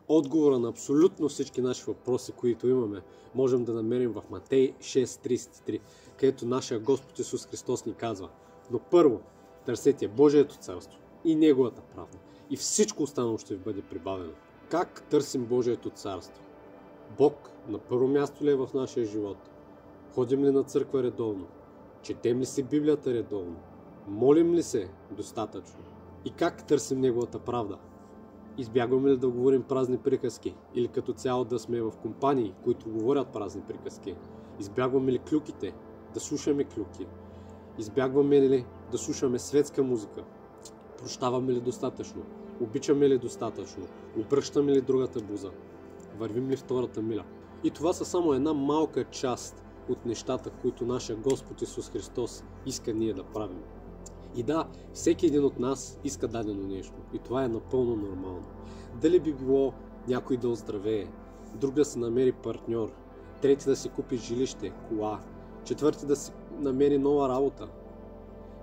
Отговора на абсолютно всички наши въпроси, които имаме, можем да намерим в Матей 6.33, където нашия Господ Исус Христос ни казва: но първо търсете Божието царство и Неговата правда, и всичко останало ще ви бъде прибавено. Как търсим Божието царство? Бог на първо място ли е в нашия живот? Ходим ли на църква редовно? Четем ли си Библията редовно? Молим ли се достатъчно? И как търсим Неговата правда? Избягваме ли да говорим празни приказки? Или като цяло да сме в компании, които говорят празни приказки? Избягваме ли клюките? Да слушаме клюки? Избягваме ли да слушаме светска музика? Прощаваме ли достатъчно? Обичаме ли достатъчно? Обръщаме ли другата буза? Вървим ли втората миля? И това са само една малка част от нещата, които нашия Господ Исус Христос иска ние да правим. И да, всеки един от нас иска дадено нещо. И това е напълно нормално. Дали би било някой да оздравее, друг да си намери партньор, трети да си купи жилище, кола, четвърти да си намери нова работа.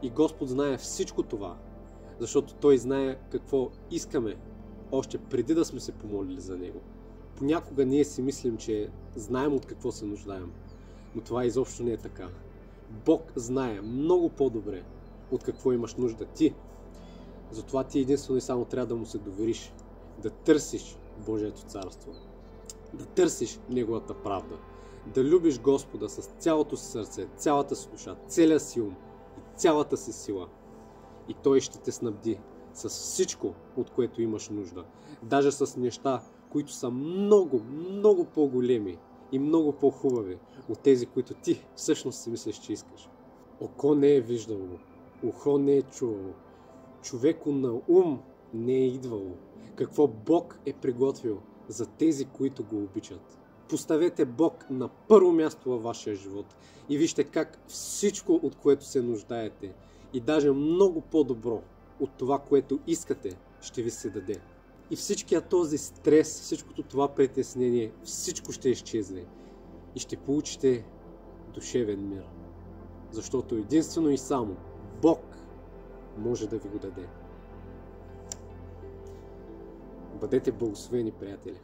И Господ знае всичко това, защото Той знае какво искаме, още преди да сме се помолили за Него. Понякога ние си мислим, че знаем от какво се нуждаем, но това изобщо не е така. Бог знае много по-добре от какво имаш нужда ти. Затова ти единствено и само трябва да му се довериш, да търсиш Божието царство, да търсиш Неговата правда, да любиш Господа с цялото си сърце, цялата си душа, целия си ум и цялата си сила. И Той ще те снабди с всичко, от което имаш нужда. Даже с неща, които са много, много по-големи и много по-хубави от тези, които ти всъщност си мислиш, че искаш. Око не е виждало, ухо не е чувало, човеко на ум не е идвало, какво Бог е приготвил за тези, които го обичат. Поставете Бог на първо място във вашия живот и вижте как всичко, от което се нуждаете, и даже много по-добро от това, което искате, ще ви се даде. И всичкият този стрес, всичкото това притеснение, всичко ще изчезне и ще получите душевен мир. Защото единствено и само Бог може да ви го даде. Бъдете благословени, приятели!